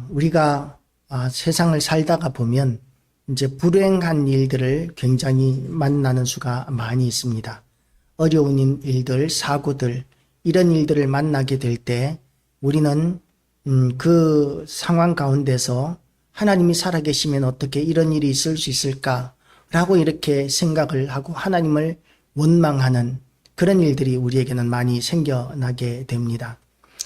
우리가 세상을 살다가 보면 이제 불행한 일들을 굉장히 만나는 수가 많이 있습니다. 어려운 일들, 사고들, 이런 일들을 만나게 될 때 우리는 그 상황 가운데서 하나님이 살아계시면 어떻게 이런 일이 있을 수 있을까라고 이렇게 생각을 하고 하나님을 원망하는 그런 일들이 우리에게는 많이 생겨나게 됩니다.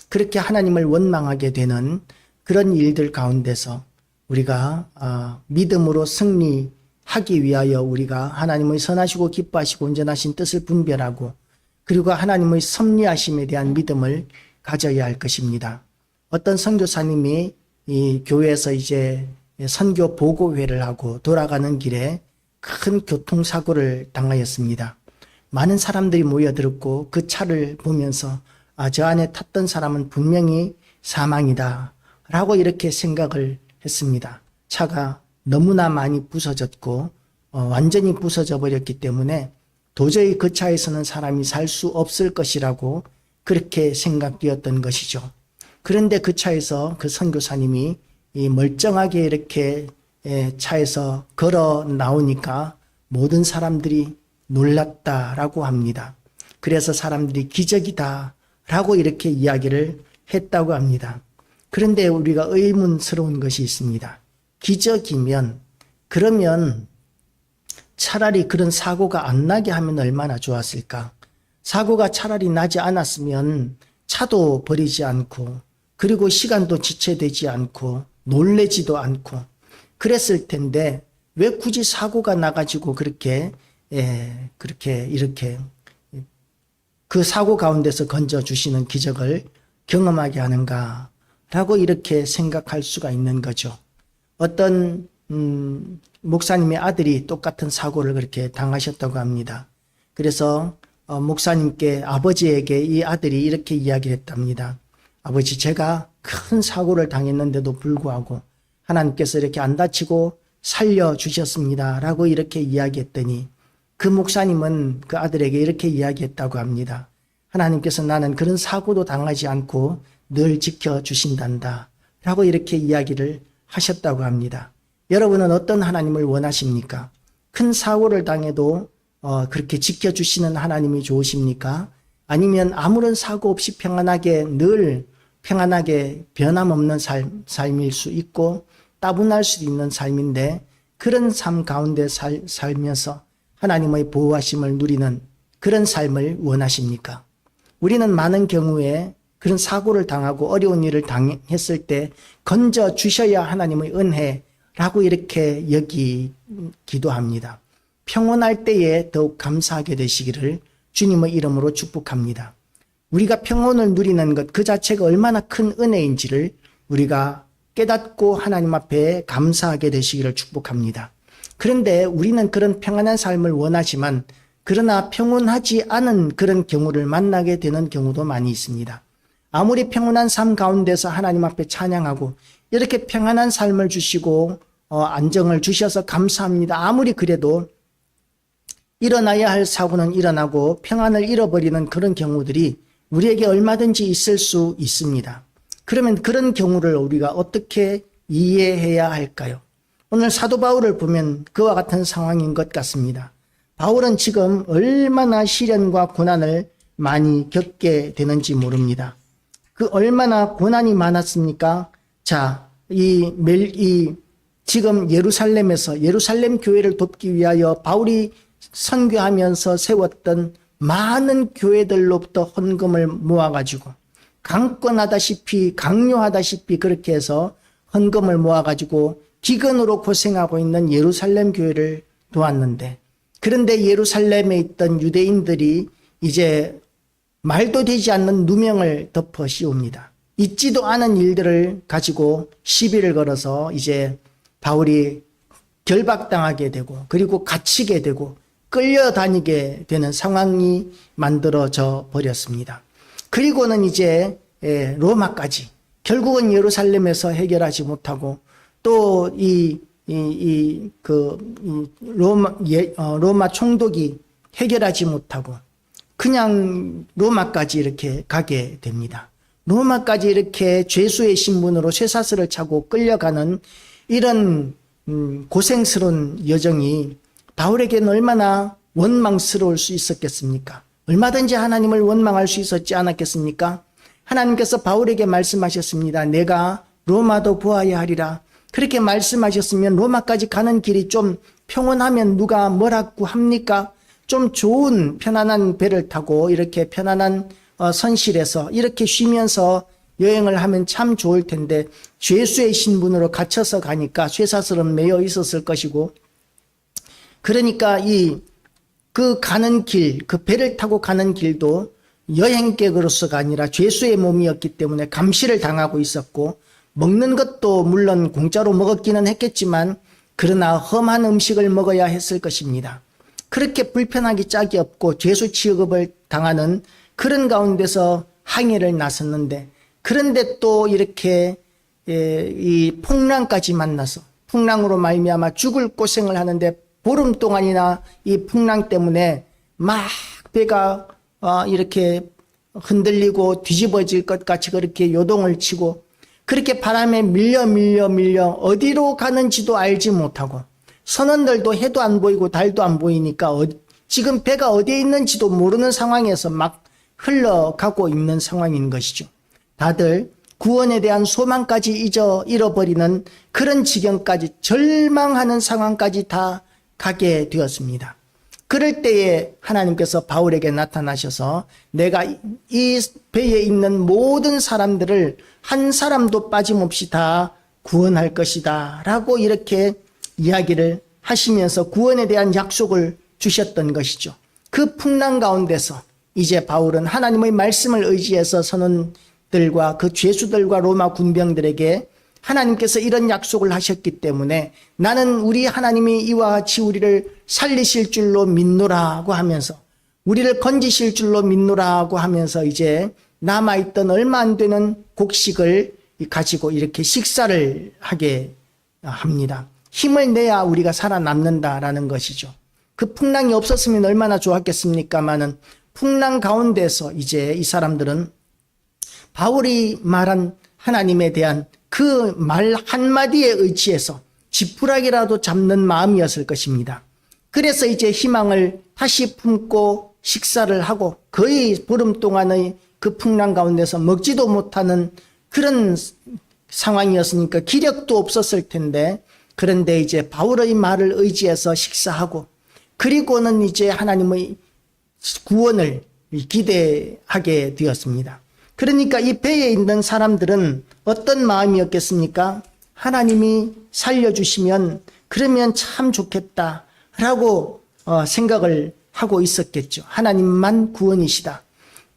그렇게 하나님을 원망하게 되는 그런 일들 가운데서 우리가 믿음으로 승리하기 위하여 우리가 하나님의 선하시고 기뻐하시고 온전하신 뜻을 분별하고 그리고 하나님의 섭리하심에 대한 믿음을 가져야 할 것입니다. 어떤 선교사님이 이 교회에서 이제 선교 보고회를 하고 돌아가는 길에 큰 교통사고를 당하였습니다. 많은 사람들이 모여들었고 그 차를 보면서 저 안에 탔던 사람은 분명히 사망이다 라고 이렇게 생각을 했습니다. 차가 너무나 많이 부서졌고 완전히 부서져 버렸기 때문에 도저히 그 차에서는 사람이 살 수 없을 것이라고 그렇게 생각되었던 것이죠. 그런데 그 차에서 그 선교사님이 멀쩡하게 이렇게 차에서 걸어 나오니까 모든 사람들이 놀랐다라고 합니다. 그래서 사람들이 기적이다 라고 이렇게 이야기를 했다고 합니다. 그런데 우리가 의문스러운 것이 있습니다. 기적이면 그러면 차라리 그런 사고가 안 나게 하면 얼마나 좋았을까? 사고가 차라리 나지 않았으면 차도 버리지 않고 그리고 시간도 지체되지 않고 놀래지도 않고 그랬을 텐데 왜 굳이 사고가 나가지고 그렇게 이렇게 그 사고 가운데서 건져주시는 기적을 경험하게 하는가 라고 이렇게 생각할 수가 있는 거죠. 어떤 목사님의 아들이 똑같은 사고를 그렇게 당하셨다고 합니다. 그래서 목사님께 아버지에게 이 아들이 이렇게 이야기를 했답니다. 아버지, 제가 큰 사고를 당했는데도 불구하고 하나님께서 이렇게 안 다치고 살려주셨습니다 라고 이렇게 이야기했더니 그 목사님은 그 아들에게 이렇게 이야기했다고 합니다. 하나님께서 나는 그런 사고도 당하지 않고 늘 지켜주신단다 라고 이렇게 이야기를 하셨다고 합니다. 여러분은 어떤 하나님을 원하십니까? 큰 사고를 당해도 그렇게 지켜주시는 하나님이 좋으십니까? 아니면 아무런 사고 없이 늘 평안하게 변함없는 삶일 수 있고 따분할 수도 있는 삶인데 그런 삶 가운데 살면서 하나님의 보호하심을 누리는 그런 삶을 원하십니까? 우리는 많은 경우에 그런 사고를 당하고 어려운 일을 당했을 때 건져 주셔야 하나님의 은혜라고 이렇게 여기기도 합니다. 평온할 때에 더욱 감사하게 되시기를 주님의 이름으로 축복합니다. 우리가 평온을 누리는 것 그 자체가 얼마나 큰 은혜인지를 우리가 깨닫고 하나님 앞에 감사하게 되시기를 축복합니다. 그런데 우리는 그런 평안한 삶을 원하지만 그러나 평온하지 않은 그런 경우를 만나게 되는 경우도 많이 있습니다. 아무리 평온한 삶 가운데서 하나님 앞에 찬양하고 이렇게 평안한 삶을 주시고 안정을 주셔서 감사합니다. 아무리 그래도 일어나야 할 사고는 일어나고 평안을 잃어버리는 그런 경우들이 우리에게 얼마든지 있을 수 있습니다. 그러면 그런 경우를 우리가 어떻게 이해해야 할까요? 오늘 사도 바울을 보면 그와 같은 상황인 것 같습니다. 바울은 지금 얼마나 시련과 고난을 많이 겪게 되는지 모릅니다. 그 얼마나 고난이 많았습니까? 자, 지금 예루살렘 교회를 돕기 위하여 바울이 선교하면서 세웠던 많은 교회들로부터 헌금을 모아가지고 강요하다시피 그렇게 해서 헌금을 모아가지고 기근으로 고생하고 있는 예루살렘 교회를 도왔는데 그런데 예루살렘에 있던 유대인들이 이제 말도 되지 않는 누명을 덮어 씌웁니다. 있지도 않은 일들을 가지고 시비를 걸어서 이제 바울이 결박당하게 되고 그리고 갇히게 되고 끌려다니게 되는 상황이 만들어져 버렸습니다. 그리고는 이제 로마까지 결국은 예루살렘에서 해결하지 못하고 또 로마 총독이 해결하지 못하고 그냥 로마까지 이렇게 가게 됩니다. 로마까지 이렇게 죄수의 신분으로 쇠사슬을 차고 끌려가는 이런 고생스러운 여정이 바울에게는 얼마나 원망스러울 수 있었겠습니까? 얼마든지 하나님을 원망할 수 있었지 않았겠습니까? 하나님께서 바울에게 말씀하셨습니다. 내가 로마도 보아야 하리라. 그렇게 말씀하셨으면 로마까지 가는 길이 좀 평온하면 누가 뭐라고 합니까? 좀 좋은 편안한 배를 타고 이렇게 편안한 선실에서 이렇게 쉬면서 여행을 하면 참 좋을 텐데 죄수의 신분으로 갇혀서 가니까 쇠사슬은 매여 있었을 것이고, 그러니까 그 가는 길, 그 배를 타고 가는 길도 여행객으로서가 아니라 죄수의 몸이었기 때문에 감시를 당하고 있었고, 먹는 것도 물론 공짜로 먹었기는 했겠지만 그러나 험한 음식을 먹어야 했을 것입니다. 그렇게 불편하기 짝이 없고 죄수 취급을 당하는 그런 가운데서 항해를 나섰는데, 그런데 또 이렇게 이 풍랑까지 만나서 풍랑으로 말미암아 죽을 고생을 하는데, 보름 동안이나 이 풍랑 때문에 막 배가 이렇게 흔들리고 뒤집어질 것 같이 그렇게 요동을 치고, 그렇게 바람에 밀려 어디로 가는지도 알지 못하고, 선원들도 해도 안 보이고 달도 안 보이니까 지금 배가 어디에 있는지도 모르는 상황에서 막 흘러가고 있는 상황인 것이죠. 다들 구원에 대한 소망까지 잃어버리는 그런 지경까지, 절망하는 상황까지 다 가게 되었습니다. 그럴 때에 하나님께서 바울에게 나타나셔서 내가 이 배에 있는 모든 사람들을 한 사람도 빠짐없이 다 구원할 것이다 라고 이렇게 이야기를 하시면서 구원에 대한 약속을 주셨던 것이죠. 그 풍랑 가운데서 이제 바울은 하나님의 말씀을 의지해서 선원들과 그 죄수들과 로마 군병들에게 하나님께서 이런 약속을 하셨기 때문에 나는 우리 하나님이 이와 같이 우리를 살리실 줄로 믿노라고 하면서, 우리를 건지실 줄로 믿노라고 하면서 이제 남아있던 얼마 안 되는 곡식을 가지고 이렇게 식사를 하게 합니다. 힘을 내야 우리가 살아남는다라는 것이죠. 그 풍랑이 없었으면 얼마나 좋았겠습니까마는 풍랑 가운데서 이제 이 사람들은 바울이 말한 하나님에 대한 그 말 한마디에 의지해서 지푸라기라도 잡는 마음이었을 것입니다. 그래서 이제 희망을 다시 품고 식사를 하고 거의 보름 동안의 그 풍랑 가운데서 먹지도 못하는 그런 상황이었으니까 기력도 없었을 텐데, 그런데 이제 바울의 말을 의지해서 식사하고, 그리고는 이제 하나님의 구원을 기대하게 되었습니다. 그러니까 이 배에 있는 사람들은 어떤 마음이었겠습니까? 하나님이 살려주시면 그러면 참 좋겠다라고 생각을 하고 있었겠죠. 하나님만 구원이시다.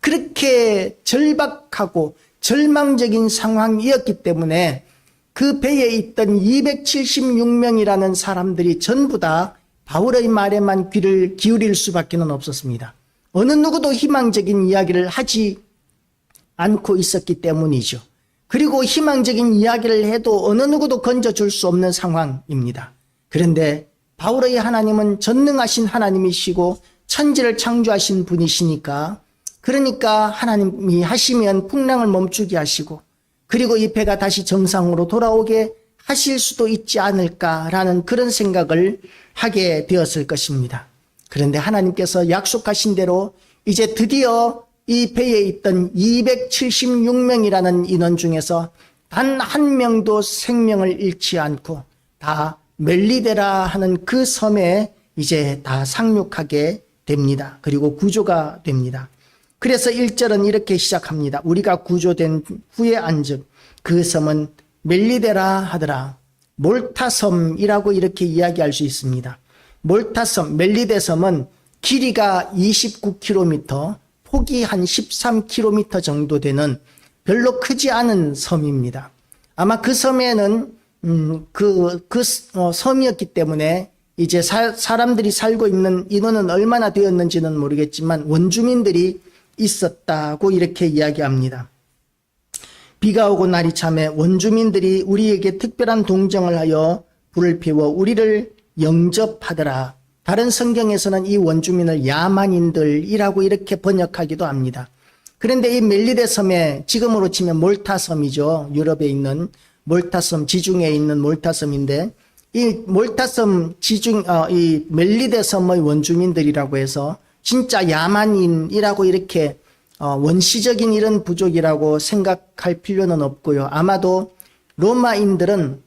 그렇게 절박하고 절망적인 상황이었기 때문에 그 배에 있던 276명이라는 사람들이 전부 다 바울의 말에만 귀를 기울일 수밖에 없었습니다. 어느 누구도 희망적인 이야기를 하지 않고 있었기 때문이죠. 그리고 희망적인 이야기를 해도 어느 누구도 건져줄 수 없는 상황입니다. 그런데 바울의 하나님은 전능하신 하나님이시고 천지를 창조하신 분이시니까, 그러니까 하나님이 하시면 풍랑을 멈추게 하시고 그리고 이 배가 다시 정상으로 돌아오게 하실 수도 있지 않을까라는 그런 생각을 하게 되었을 것입니다. 그런데 하나님께서 약속하신 대로 이제 드디어 이 배에 있던 276명이라는 인원 중에서 단 한 명도 생명을 잃지 않고 다 멜리데라 하는 그 섬에 이제 다 상륙하게 됩니다. 그리고 구조가 됩니다. 그래서 1절은 이렇게 시작합니다. 우리가 구조된 후에 안즉 그 섬은 멜리데라 하더라. 몰타섬이라고 이렇게 이야기할 수 있습니다. 몰타섬, 멜리데 섬은 길이가 29km, 폭이 한 13km 정도 되는 별로 크지 않은 섬입니다. 아마 그 섬에는 섬이었기 때문에 이제 사람들이 살고 있는 인원은 얼마나 되었는지는 모르겠지만 원주민들이 있었다고 이렇게 이야기합니다. 비가 오고 날이 참에 원주민들이 우리에게 특별한 동정을 하여 불을 피워 우리를 영접하더라. 다른 성경에서는 이 원주민을 야만인들이라고 이렇게 번역하기도 합니다. 그런데 이 멜리데 섬에 지금으로 치면 몰타 섬이죠. 유럽에 있는 몰타 섬, 지중해에 있는 몰타 섬인데 이 몰타 섬 이 멜리데 섬의 원주민들이라고 해서 진짜 야만인이라고 이렇게 원시적인 이런 부족이라고 생각할 필요는 없고요. 아마도 로마인들은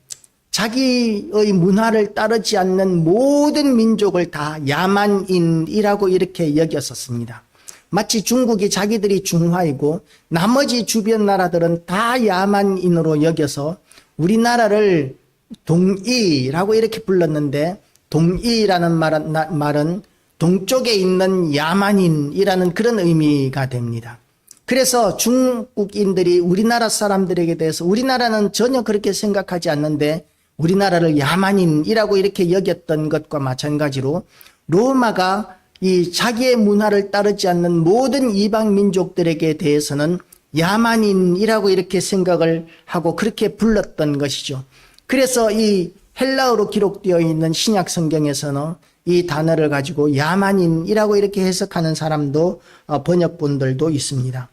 자기의 문화를 따르지 않는 모든 민족을 다 야만인이라고 이렇게 여겼었습니다. 마치 중국이 자기들이 중화이고 나머지 주변 나라들은 다 야만인으로 여겨서 우리나라를 동이라고 이렇게 불렀는데, 동이라는 말은 동쪽에 있는 야만인이라는 그런 의미가 됩니다. 그래서 중국인들이 우리나라 사람들에게 대해서 우리나라는 전혀 그렇게 생각하지 않는데 우리나라를 야만인이라고 이렇게 여겼던 것과 마찬가지로 로마가 이 자기의 문화를 따르지 않는 모든 이방 민족들에게 대해서는 야만인이라고 이렇게 생각을 하고 그렇게 불렀던 것이죠. 그래서 이 헬라어로 기록되어 있는 신약 성경에서는 이 단어를 가지고 야만인이라고 이렇게 해석하는 사람도 번역본들도 있습니다.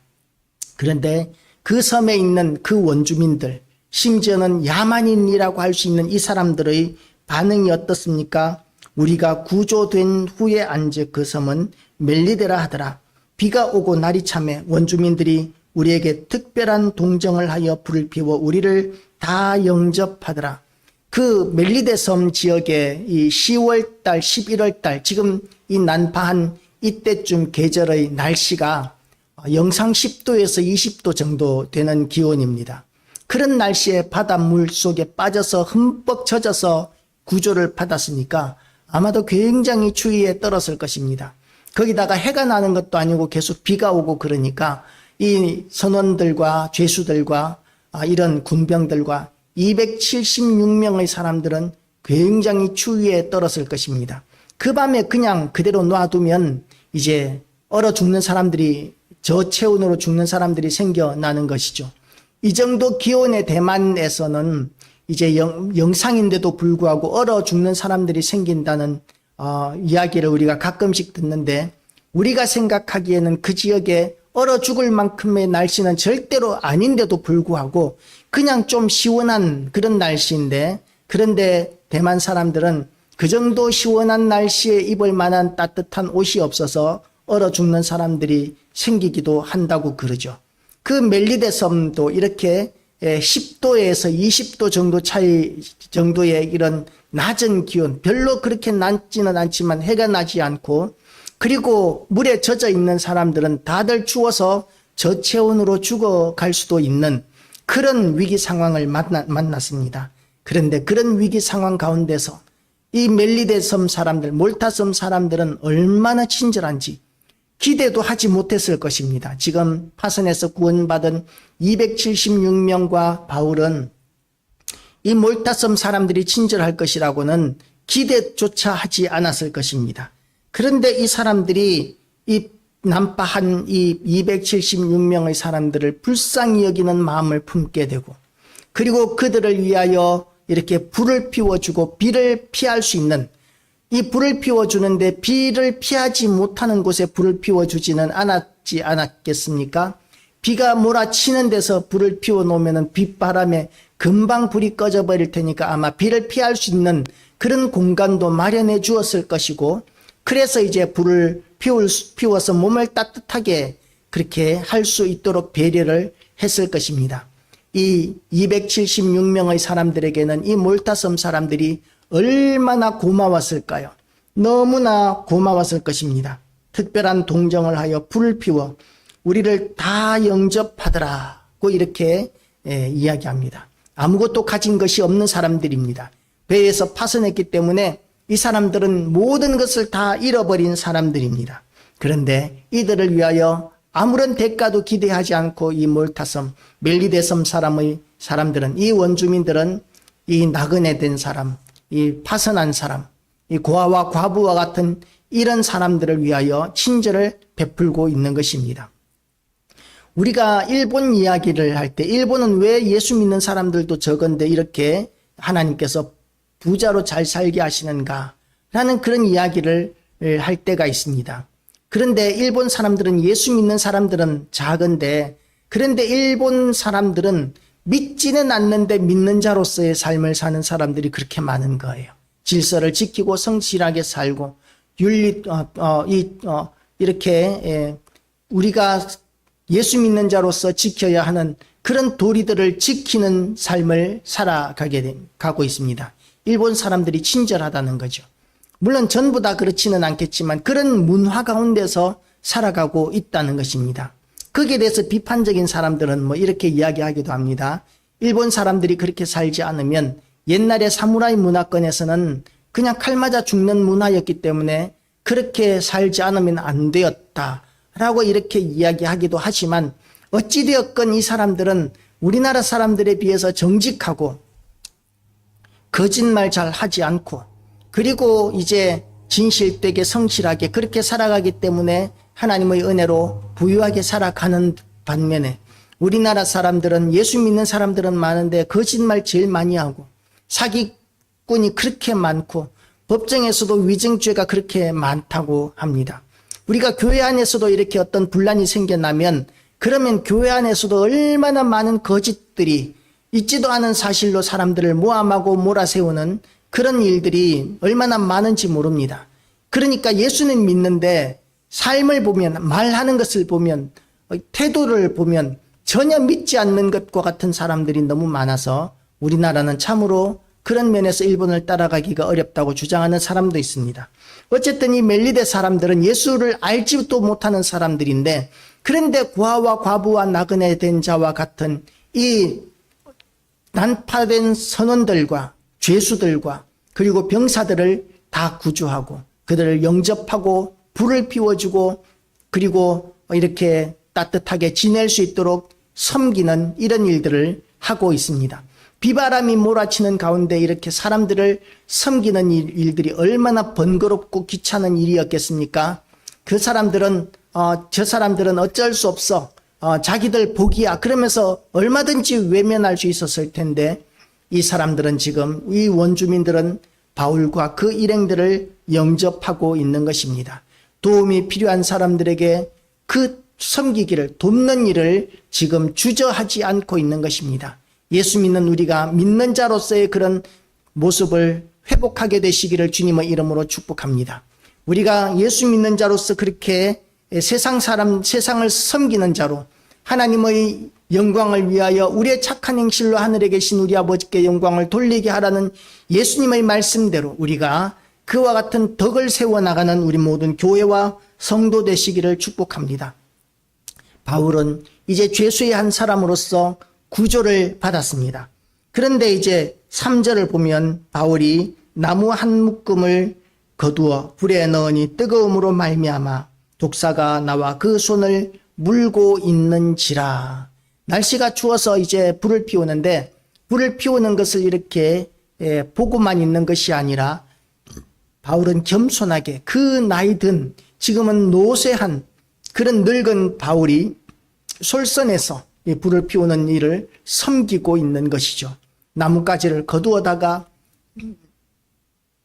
그런데 그 섬에 있는 그 원주민들, 심지어는 야만인이라고 할 수 있는 이 사람들의 반응이 어떻습니까? 우리가 구조된 후에 안제 그 섬은 멜리데라 하더라. 비가 오고 날이 참에 원주민들이 우리에게 특별한 동정을 하여 불을 피워 우리를 다 영접하더라. 그 멜리데 섬 지역에 이 10월달, 11월달 지금 이 난파한 이때쯤 계절의 날씨가 영상 10도에서 20도 정도 되는 기온입니다. 그런 날씨에 바닷물 속에 빠져서 흠뻑 젖어서 구조를 받았으니까 아마도 굉장히 추위에 떨었을 것입니다. 거기다가 해가 나는 것도 아니고 계속 비가 오고 그러니까 이 선원들과 죄수들과 이런 군병들과 276명의 사람들은 굉장히 추위에 떨었을 것입니다. 그 밤에 그냥 그대로 놔두면 이제 얼어 죽는 사람들이, 저체온으로 죽는 사람들이 생겨나는 것이죠. 이 정도 기온의 대만에서는 이제 영상인데도 불구하고 얼어 죽는 사람들이 생긴다는 이야기를 우리가 가끔씩 듣는데, 우리가 생각하기에는 그 지역에 얼어 죽을 만큼의 날씨는 절대로 아닌데도 불구하고 그냥 좀 시원한 그런 날씨인데, 그런데 대만 사람들은 그 정도 시원한 날씨에 입을 만한 따뜻한 옷이 없어서 얼어 죽는 사람들이 생기기도 한다고 그러죠. 그 멜리데 섬도 이렇게 10도에서 20도 정도 차이 정도의 이런 낮은 기온, 별로 그렇게 낮지는 않지만 해가 나지 않고, 그리고 물에 젖어 있는 사람들은 다들 추워서 저체온으로 죽어갈 수도 있는 그런 위기 상황을 만났습니다. 그런데 그런 위기 상황 가운데서 이 멜리데 섬 사람들, 몰타 섬 사람들은 얼마나 친절한지 기대도 하지 못했을 것입니다. 지금 파선에서 구원받은 276명과 바울은 이 몰타 섬 사람들이 친절할 것이라고는 기대조차 하지 않았을 것입니다. 그런데 이 사람들이 이 난파한 이 276명의 사람들을 불쌍히 여기는 마음을 품게 되고, 그리고 그들을 위하여 이렇게 불을 피워주고 비를 피할 수 있는, 이 불을 피워주는데 비를 피하지 못하는 곳에 불을 피워주지는 않았겠습니까? 비가 몰아치는 데서 불을 피워놓으면 빗바람에 금방 불이 꺼져버릴 테니까 아마 비를 피할 수 있는 그런 공간도 마련해 주었을 것이고, 그래서 이제 불을 피워서 몸을 따뜻하게 그렇게 할 수 있도록 배려를 했을 것입니다. 이 276명의 사람들에게는 이 몰타섬 사람들이 얼마나 고마웠을까요? 너무나 고마웠을 것입니다. 특별한 동정을 하여 불을 피워 우리를 다 영접하더라고 이렇게 이야기합니다. 아무것도 가진 것이 없는 사람들입니다. 배에서 파손했기 때문에 이 사람들은 모든 것을 다 잃어버린 사람들입니다. 그런데 이들을 위하여 아무런 대가도 기대하지 않고 이 몰타섬, 멜리데섬 사람들은, 이 원주민들은 이 나그네 된 사람, 이 파선한 사람, 이 고아와 과부와 같은 이런 사람들을 위하여 친절을 베풀고 있는 것입니다. 우리가 일본 이야기를 할 때, 일본은 왜 예수 믿는 사람들도 적은데 이렇게 하나님께서 부자로 잘 살게 하시는가 라는 그런 이야기를 할 때가 있습니다. 그런데 일본 사람들은, 예수 믿는 사람들은 작은데, 그런데 일본 사람들은 믿지는 않는데 믿는 자로서의 삶을 사는 사람들이 그렇게 많은 거예요. 질서를 지키고 성실하게 살고 이렇게 우리가 예수 믿는 자로서 지켜야 하는 그런 도리들을 지키는 삶을 가고 있습니다. 일본 사람들이 친절하다는 거죠. 물론 전부 다 그렇지는 않겠지만 그런 문화 가운데서 살아가고 있다는 것입니다. 거기에 대해서 비판적인 사람들은 뭐 이렇게 이야기하기도 합니다. 일본 사람들이 그렇게 살지 않으면, 옛날에 사무라이 문화권에서는 그냥 칼 맞아 죽는 문화였기 때문에 그렇게 살지 않으면 안 되었다라고 이렇게 이야기하기도 하지만, 어찌되었건 이 사람들은 우리나라 사람들에 비해서 정직하고 거짓말 잘 하지 않고, 그리고 이제 진실되게 성실하게 그렇게 살아가기 때문에 하나님의 은혜로 부유하게 살아가는 반면에, 우리나라 사람들은, 예수 믿는 사람들은 많은데 거짓말 제일 많이 하고 사기꾼이 그렇게 많고 법정에서도 위증죄가 그렇게 많다고 합니다. 우리가 교회 안에서도 이렇게 어떤 분란이 생겨나면, 그러면 교회 안에서도 얼마나 많은 거짓들이, 있지도 않은 사실로 사람들을 모함하고 몰아세우는 그런 일들이 얼마나 많은지 모릅니다. 그러니까 예수는 믿는데 삶을 보면, 말하는 것을 보면, 태도를 보면 전혀 믿지 않는 것과 같은 사람들이 너무 많아서 우리나라는 참으로 그런 면에서 일본을 따라가기가 어렵다고 주장하는 사람도 있습니다. 어쨌든 이 멜리데 사람들은 예수를 알지도 못하는 사람들인데, 그런데 고아와 과부와 나그네 된 자와 같은 이 난파된 선원들과 죄수들과 그리고 병사들을 다 구조하고 그들을 영접하고 불을 피워주고, 그리고 이렇게 따뜻하게 지낼 수 있도록 섬기는 이런 일들을 하고 있습니다. 비바람이 몰아치는 가운데 이렇게 사람들을 섬기는 일들이 얼마나 번거롭고 귀찮은 일이었겠습니까? 저 사람들은 어쩔 수 없어, 자기들 복이야, 그러면서 얼마든지 외면할 수 있었을 텐데, 이 사람들은 지금, 이 원주민들은 바울과 그 일행들을 영접하고 있는 것입니다. 도움이 필요한 사람들에게 그 섬기기를, 돕는 일을 지금 주저하지 않고 있는 것입니다. 예수 믿는 우리가 믿는 자로서의 그런 모습을 회복하게 되시기를 주님의 이름으로 축복합니다. 우리가 예수 믿는 자로서 그렇게 세상을 섬기는 자로, 하나님의 영광을 위하여 우리의 착한 행실로 하늘에 계신 우리 아버지께 영광을 돌리게 하라는 예수님의 말씀대로 우리가 그와 같은 덕을 세워나가는 우리 모든 교회와 성도 되시기를 축복합니다. 바울은 이제 죄수의 한 사람으로서 구조를 받았습니다. 그런데 이제 3절을 보면 바울이 나무 한 묶음을 거두어 불에 넣으니 뜨거움으로 말미암아 독사가 나와 그 손을 물고 있는지라. 날씨가 추워서 이제 불을 피우는데, 불을 피우는 것을 이렇게 보고만 있는 것이 아니라 바울은 겸손하게 그 나이 든, 지금은 노쇠한 그런 늙은 바울이 솔선해서 이 불을 피우는 일을 섬기고 있는 것이죠. 나뭇가지를 거두어다가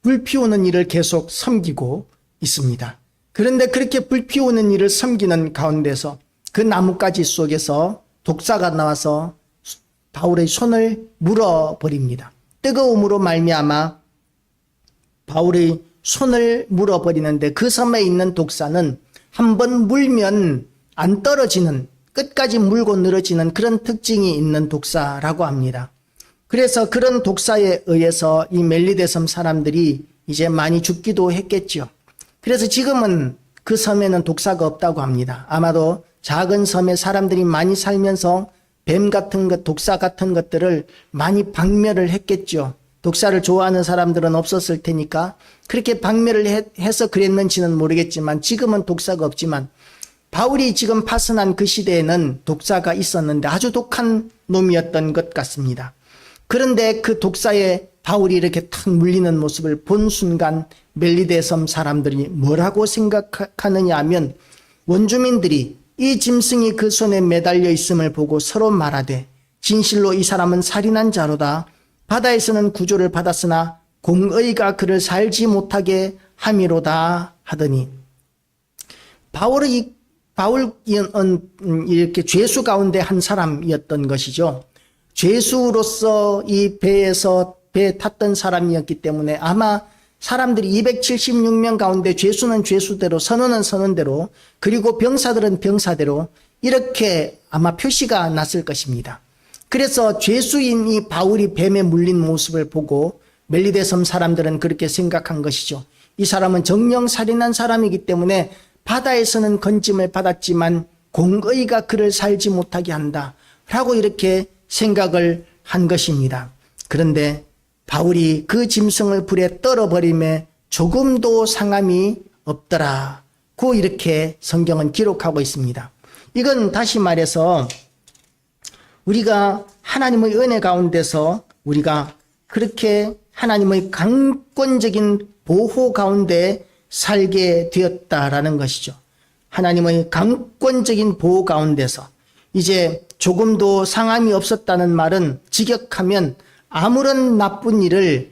불 피우는 일을 계속 섬기고 있습니다. 그런데 그렇게 불 피우는 일을 섬기는 가운데서 그 나뭇가지 속에서 독사가 나와서 바울의 손을 물어버립니다. 뜨거움으로 말미암아 바울의 손을 물어버리는데, 그 섬에 있는 독사는 한번 물면 안 떨어지는, 끝까지 물고 늘어지는 그런 특징이 있는 독사라고 합니다. 그래서 그런 독사에 의해서 이 멜리데 섬 사람들이 이제 많이 죽기도 했겠죠. 그래서 지금은 그 섬에는 독사가 없다고 합니다. 아마도 작은 섬에 사람들이 많이 살면서 뱀 같은 것, 독사 같은 것들을 많이 박멸을 했겠죠. 독사를 좋아하는 사람들은 없었을 테니까 그렇게 박멸을 해서 그랬는지는 모르겠지만, 지금은 독사가 없지만, 바울이 지금 파선한 그 시대에는 독사가 있었는데 아주 독한 놈이었던 것 같습니다. 그런데 그 독사에 바울이 이렇게 탁 물리는 모습을 본 순간 멜리데 섬 사람들이 뭐라고 생각하느냐 하면, 원주민들이 이 짐승이 그 손에 매달려 있음을 보고 서로 말하되, 진실로 이 사람은 살인한 자로다. 바다에서는 구조를 받았으나 공의가 그를 살지 못하게 함이로다 하더니, 바울은 이렇게 죄수 가운데 한 사람이었던 것이죠. 죄수로서 이 배에 탔던 사람이었기 때문에 아마 사람들이 276명 가운데 죄수는 죄수대로, 선원은 선원대로, 그리고 병사들은 병사대로 이렇게 아마 표시가 났을 것입니다. 그래서 죄수인 이 바울이 뱀에 물린 모습을 보고 멜리데 섬 사람들은 그렇게 생각한 것이죠. 이 사람은 정령살인한 사람이기 때문에 바다에서는 건짐을 받았지만 공의가 그를 살지 못하게 한다 라고 이렇게 생각을 한 것입니다. 그런데 바울이 그 짐승을 불에 떨어버림에 조금도 상함이 없더라고 이렇게 성경은 기록하고 있습니다. 이건 다시 말해서 우리가 하나님의 은혜 가운데서 우리가 그렇게 하나님의 강권적인 보호 가운데 살게 되었다라는 것이죠. 하나님의 강권적인 보호 가운데서 이제 조금도 상함이 없었다는 말은 직역하면 아무런 나쁜 일을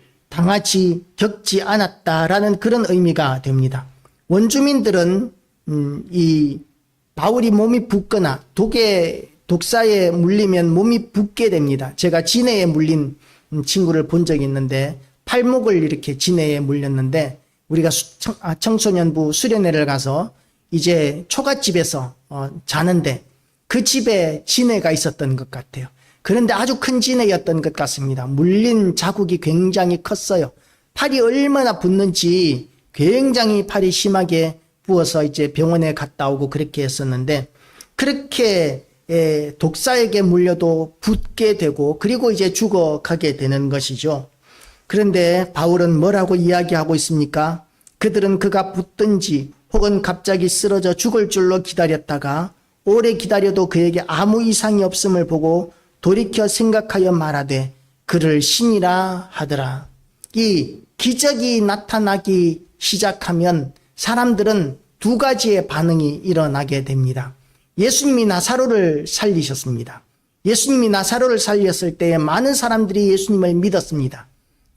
겪지 않았다라는 그런 의미가 됩니다. 원주민들은 이 바울이 몸이 붓거나 독사에 물리면 몸이 붓게 됩니다. 제가 진해에 물린 친구를 본 적이 있는데 팔목을 이렇게 진해에 물렸는데 우리가 청소년부 수련회를 가서 이제 초가집에서 자는데 그 집에 진해가 있었던 것 같아요. 그런데 아주 큰 진해였던 것 같습니다. 물린 자국이 굉장히 컸어요. 팔이 얼마나 붓는지 굉장히 팔이 심하게 부어서 이제 병원에 갔다 오고 그렇게 했었는데 그렇게 독사에게 물려도 붓게 되고 그리고 이제 죽어가게 되는 것이죠. 그런데 바울은 뭐라고 이야기하고 있습니까? 그들은 그가 붓든지 혹은 갑자기 쓰러져 죽을 줄로 기다렸다가 오래 기다려도 그에게 아무 이상이 없음을 보고 돌이켜 생각하여 말하되 그를 신이라 하더라. 이 기적이 나타나기 시작하면 사람들은 두 가지의 반응이 일어나게 됩니다. 예수님이 나사로를 살리셨습니다. 예수님이 나사로를 살렸을 때에 많은 사람들이 예수님을 믿었습니다.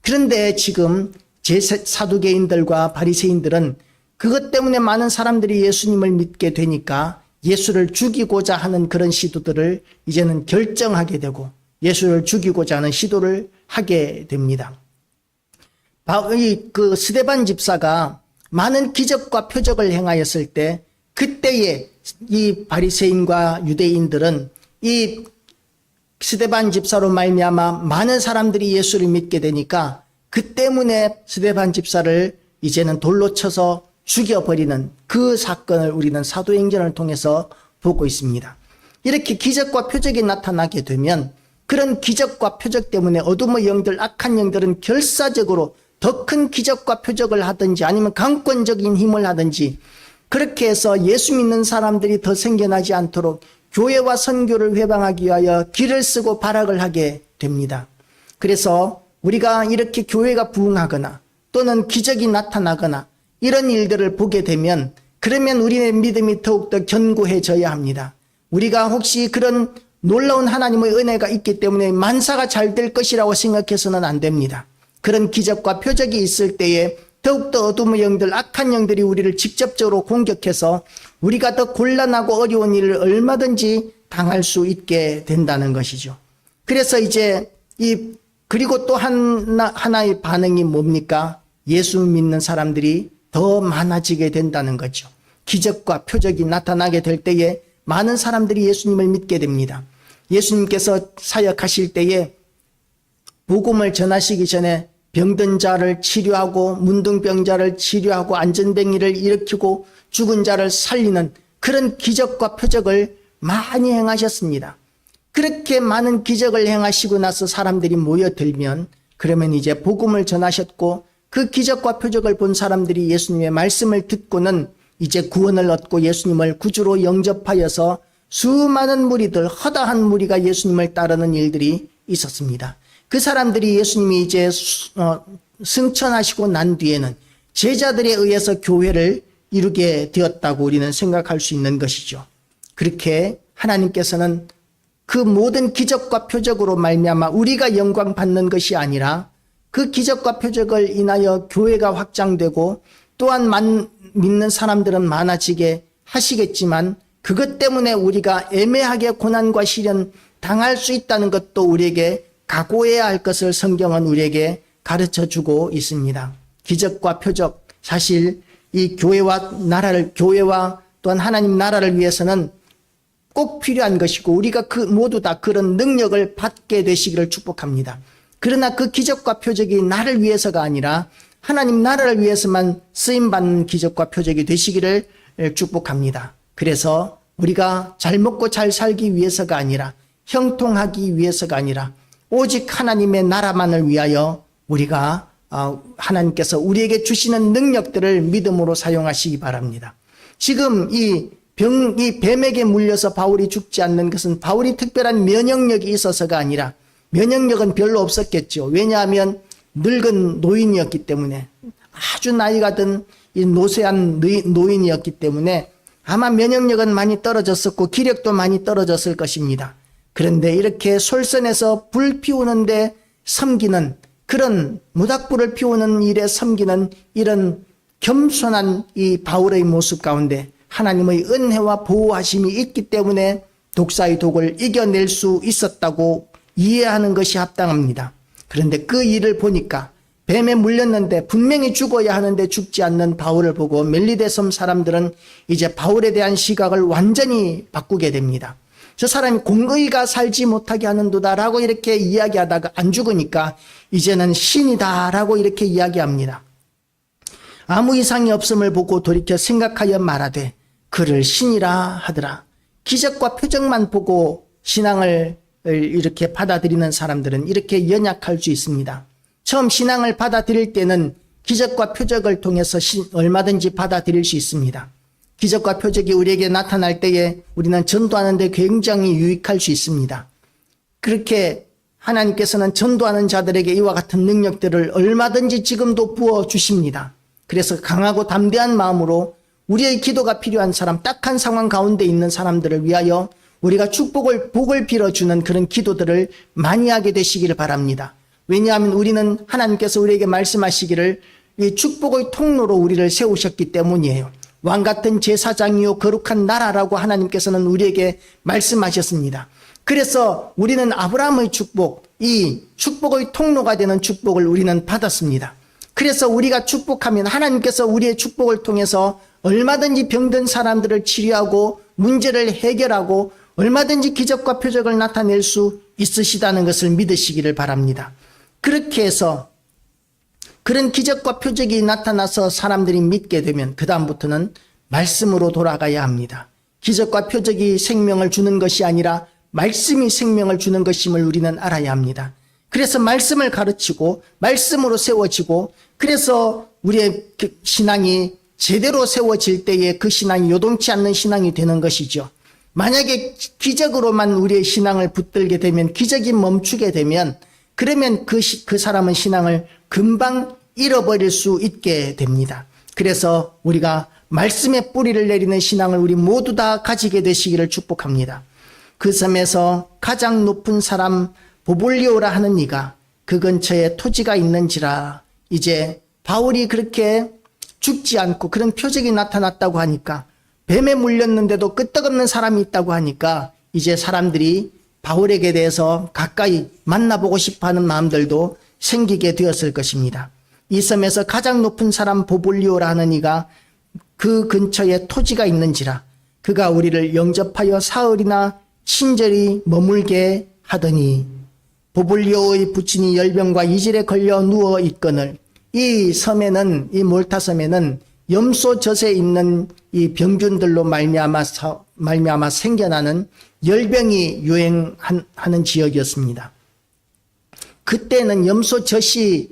그런데 지금 사두개인들과 바리새인들은 그것 때문에 많은 사람들이 예수님을 믿게 되니까 예수를 죽이고자 하는 그런 시도들을 이제는 결정하게 되고 예수를 죽이고자 하는 시도를 하게 됩니다. 그 스데반 집사가 많은 기적과 표적을 행하였을 때 그때에 이 바리새인과 유대인들은 이 스데반 집사로 말미암아 많은 사람들이 예수를 믿게 되니까 그 때문에 스데반 집사를 이제는 돌로 쳐서 죽여버리는 그 사건을 우리는 사도행전을 통해서 보고 있습니다. 이렇게 기적과 표적이 나타나게 되면 그런 기적과 표적 때문에 어둠의 영들, 악한 영들은 결사적으로 더 큰 기적과 표적을 하든지 아니면 강권적인 힘을 하든지 그렇게 해서 예수 믿는 사람들이 더 생겨나지 않도록 교회와 선교를 회방하기 위하여 길을 쓰고 발악을 하게 됩니다. 그래서 우리가 이렇게 교회가 부흥하거나 또는 기적이 나타나거나 이런 일들을 보게 되면 그러면 우리의 믿음이 더욱더 견고해져야 합니다. 우리가 혹시 그런 놀라운 하나님의 은혜가 있기 때문에 만사가 잘 될 것이라고 생각해서는 안 됩니다. 그런 기적과 표적이 있을 때에 더욱더 어둠의 영들, 악한 영들이 우리를 직접적으로 공격해서 우리가 더 곤란하고 어려운 일을 얼마든지 당할 수 있게 된다는 것이죠. 그래서 이제 그리고 또 하나의 반응이 뭡니까? 예수 믿는 사람들이 더 많아지게 된다는 거죠. 기적과 표적이 나타나게 될 때에 많은 사람들이 예수님을 믿게 됩니다. 예수님께서 사역하실 때에 복음을 전하시기 전에 병든 자를 치료하고 문둥병자를 치료하고 안전뱅이를 일으키고 죽은 자를 살리는 그런 기적과 표적을 많이 행하셨습니다. 그렇게 많은 기적을 행하시고 나서 사람들이 모여들면 그러면 이제 복음을 전하셨고 그 기적과 표적을 본 사람들이 예수님의 말씀을 듣고는 이제 구원을 얻고 예수님을 구주로 영접하여서 수많은 무리들, 허다한 무리가 예수님을 따르는 일들이 있었습니다. 그 사람들이 예수님이 이제 승천하시고 난 뒤에는 제자들에 의해서 교회를 이루게 되었다고 우리는 생각할 수 있는 것이죠. 그렇게 하나님께서는 그 모든 기적과 표적으로 말미암아 우리가 영광 받는 것이 아니라 그 기적과 표적을 인하여 교회가 확장되고 또한 믿는 사람들은 많아지게 하시겠지만 그것 때문에 우리가 애매하게 고난과 시련 당할 수 있다는 것도 우리에게 각오해야 할 것을 성경은 우리에게 가르쳐 주고 있습니다. 기적과 표적, 사실 이 교회와 또한 하나님 나라를 위해서는 꼭 필요한 것이고 우리가 모두 다 그런 능력을 받게 되시기를 축복합니다. 그러나 그 기적과 표적이 나를 위해서가 아니라 하나님 나라를 위해서만 쓰임받는 기적과 표적이 되시기를 축복합니다. 그래서 우리가 잘 먹고 잘 살기 위해서가 아니라 형통하기 위해서가 아니라 오직 하나님의 나라만을 위하여 우리가 하나님께서 우리에게 주시는 능력들을 믿음으로 사용하시기 바랍니다. 지금 이 뱀에게 물려서 바울이 죽지 않는 것은 바울이 특별한 면역력이 있어서가 아니라 면역력은 별로 없었겠죠. 왜냐하면 늙은 노인이었기 때문에 아주 나이가 든 이 노쇠한 노인이었기 때문에 아마 면역력은 많이 떨어졌었고 기력도 많이 떨어졌을 것입니다. 그런데 이렇게 솔선에서 불 피우는데 섬기는 그런 모닥불을 피우는 일에 섬기는 이런 겸손한 이 바울의 모습 가운데 하나님의 은혜와 보호하심이 있기 때문에 독사의 독을 이겨낼 수 있었다고 이해하는 것이 합당합니다. 그런데 그 일을 보니까 뱀에 물렸는데 분명히 죽어야 하는데 죽지 않는 바울을 보고 멜리데 섬 사람들은 이제 바울에 대한 시각을 완전히 바꾸게 됩니다. 저 사람이 공의가 살지 못하게 하는도다라고 이렇게 이야기하다가 안 죽으니까 이제는 신이다라고 이렇게 이야기합니다. 아무 이상이 없음을 보고 돌이켜 생각하여 말하되 그를 신이라 하더라. 기적과 표적만 보고 신앙을 이렇게 받아들이는 사람들은 이렇게 연약할 수 있습니다. 처음 신앙을 받아들일 때는 기적과 표적을 통해서 얼마든지 받아들일 수 있습니다. 기적과 표적이 우리에게 나타날 때에 우리는 전도하는 데 굉장히 유익할 수 있습니다. 그렇게 하나님께서는 전도하는 자들에게 이와 같은 능력들을 얼마든지 지금도 부어주십니다. 그래서 강하고 담대한 마음으로 우리의 기도가 필요한 사람, 딱한 상황 가운데 있는 사람들을 위하여 우리가 복을 빌어주는 그런 기도들을 많이 하게 되시기를 바랍니다. 왜냐하면 우리는 하나님께서 우리에게 말씀하시기를 이 축복의 통로로 우리를 세우셨기 때문이에요. 왕같은 제사장이요 거룩한 나라라고 하나님께서는 우리에게 말씀하셨습니다. 그래서 우리는 아브라함의 축복, 이 축복의 통로가 되는 축복을 우리는 받았습니다. 그래서 우리가 축복하면 하나님께서 우리의 축복을 통해서 얼마든지 병든 사람들을 치료하고 문제를 해결하고 얼마든지 기적과 표적을 나타낼 수 있으시다는 것을 믿으시기를 바랍니다. 그렇게 해서 그런 기적과 표적이 나타나서 사람들이 믿게 되면 그 다음부터는 말씀으로 돌아가야 합니다. 기적과 표적이 생명을 주는 것이 아니라 말씀이 생명을 주는 것임을 우리는 알아야 합니다. 그래서 말씀을 가르치고 말씀으로 세워지고 그래서 우리의 신앙이 제대로 세워질 때에 그 신앙이 요동치 않는 신앙이 되는 것이죠. 만약에 기적으로만 우리의 신앙을 붙들게 되면 기적이 멈추게 되면 그러면 그 사람은 신앙을 금방 잃어버릴 수 있게 됩니다. 그래서 우리가 말씀의 뿌리를 내리는 신앙을 우리 모두 다 가지게 되시기를 축복합니다. 그 섬에서 가장 높은 사람 보볼리오라 하는 이가 그 근처에 토지가 있는지라. 이제 바울이 그렇게 죽지 않고 그런 표적이 나타났다고 하니까 뱀에 물렸는데도 끄떡없는 사람이 있다고 하니까 이제 사람들이 바울에게 대해서 가까이 만나보고 싶어하는 마음들도 생기게 되었을 것입니다. 이 섬에서 가장 높은 사람 보볼리오라 하는 이가 그 근처에 토지가 있는지라. 그가 우리를 영접하여 사흘이나 친절히 머물게 하더니 보볼리오의 부친이 열병과 이질에 걸려 누워 있거늘. 이 섬에는, 이 몰타 섬에는 염소 젖에 있는 이 병균들로 말미암아 생겨나는 열병이 유행하는 지역이었습니다. 그때는 염소 젖이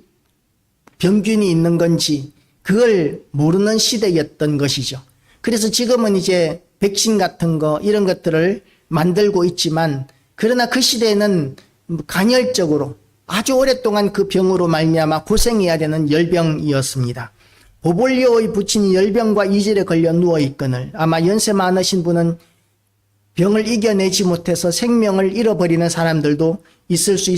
병균이 있는 건지 그걸 모르는 시대였던 것이죠. 그래서 지금은 이제 백신 같은 거 이런 것들을 만들고 있지만 그러나 그 시대에는 간헐적으로 아주 오랫동안 그 병으로 말미암아 고생해야 되는 열병이었습니다. 보볼리오의 부친이 열병과 이질에 걸려 누워있거늘. 아마 연세 많으신 분은 병을 이겨내지 못해서 생명을 잃어버리는 사람들도 있을 수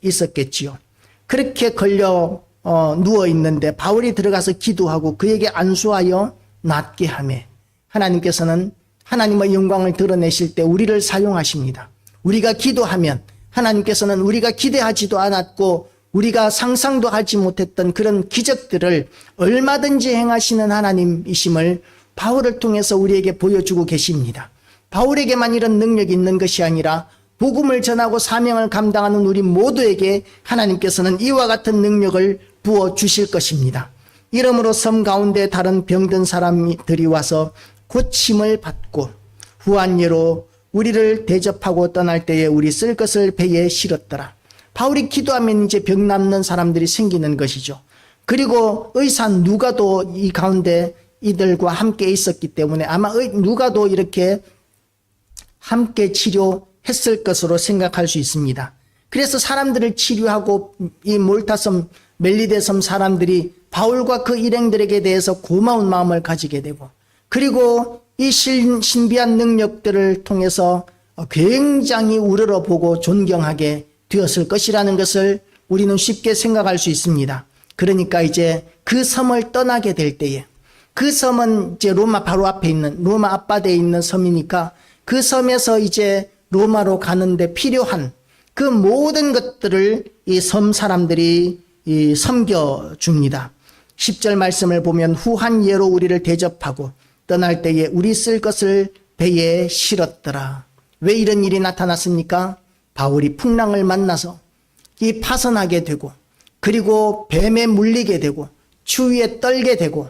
있었겠지요. 그렇게 걸려 누워있는데 바울이 들어가서 기도하고 그에게 안수하여 낫게 하매 하나님께서는 하나님의 영광을 드러내실 때 우리를 사용하십니다. 우리가 기도하면 하나님께서는 우리가 기대하지도 않았고 우리가 상상도 하지 못했던 그런 기적들을 얼마든지 행하시는 하나님이심을 바울을 통해서 우리에게 보여주고 계십니다. 바울에게만 이런 능력이 있는 것이 아니라 복음을 전하고 사명을 감당하는 우리 모두에게 하나님께서는 이와 같은 능력을 부어주실 것입니다. 이러므로 섬 가운데 다른 병든 사람들이 와서 고침을 받고 후한 예로 우리를 대접하고 떠날 때에 우리 쓸 것을 배에 실었더라. 바울이 기도하면 이제 병 낫는 사람들이 생기는 것이죠. 그리고 의사 누가도 이 가운데 이들과 함께 있었기 때문에 아마 누가도 이렇게 함께 치료했을 것으로 생각할 수 있습니다. 그래서 사람들을 치료하고 이 몰타섬 멜리데섬 사람들이 바울과 그 일행들에게 대해서 고마운 마음을 가지게 되고 그리고 이 신비한 능력들을 통해서 굉장히 우러러보고 존경하게 되었을 것이라는 것을 우리는 쉽게 생각할 수 있습니다. 그러니까 이제 그 섬을 떠나게 될 때에 그 섬은 이제 로마 바로 앞에 있는 로마 앞바다에 있는 섬이니까 그 섬에서 이제 로마로 가는데 필요한 그 모든 것들을 이 섬 사람들이 섬겨줍니다. 10절 말씀을 보면 후한 예로 우리를 대접하고 떠날 때에 우리 쓸 것을 배에 실었더라. 왜 이런 일이 나타났습니까? 바울이 풍랑을 만나서 이 파선하게 되고 그리고 뱀에 물리게 되고 추위에 떨게 되고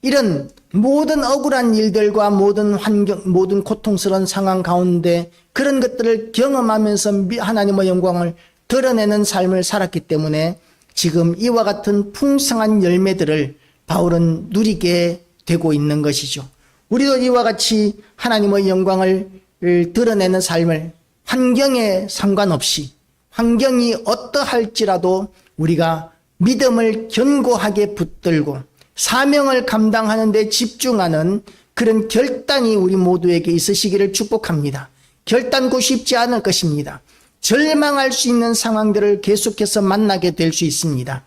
이런 모든 억울한 일들과 모든 환경, 모든 고통스러운 상황 가운데 그런 것들을 경험하면서 하나님의 영광을 드러내는 삶을 살았기 때문에 지금 이와 같은 풍성한 열매들을 바울은 누리게 되고 있는 것이죠. 우리도 이와 같이 하나님의 영광을 드러내는 삶을 환경에 상관없이 환경이 어떠할지라도 우리가 믿음을 견고하게 붙들고 사명을 감당하는 데 집중하는 그런 결단이 우리 모두에게 있으시기를 축복합니다. 결단코 쉽지 않을 것입니다. 절망할 수 있는 상황들을 계속해서 만나게 될 수 있습니다.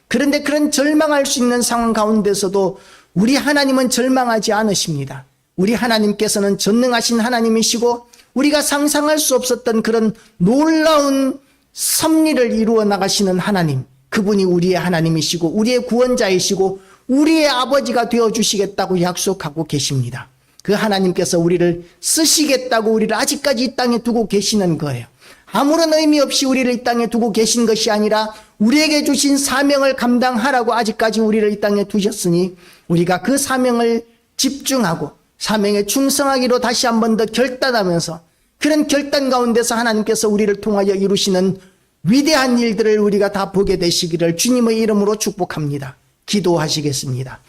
그런데 그런 절망할 수 있는 상황 가운데서도 우리 하나님은 절망하지 않으십니다. 우리 하나님께서는 전능하신 하나님이시고 우리가 상상할 수 없었던 그런 놀라운 섭리를 이루어 나가시는 하나님, 그분이 우리의 하나님이시고 우리의 구원자이시고 우리의 아버지가 되어주시겠다고 약속하고 계십니다. 그 하나님께서 우리를 쓰시겠다고 우리를 아직까지 이 땅에 두고 계시는 거예요. 아무런 의미 없이 우리를 이 땅에 두고 계신 것이 아니라 우리에게 주신 사명을 감당하라고 아직까지 우리를 이 땅에 두셨으니 우리가 그 사명을 집중하고 사명에 충성하기로 다시 한 번 더 결단하면서 그런 결단 가운데서 하나님께서 우리를 통하여 이루시는 위대한 일들을 우리가 다 보게 되시기를 주님의 이름으로 축복합니다. 기도하시겠습니다.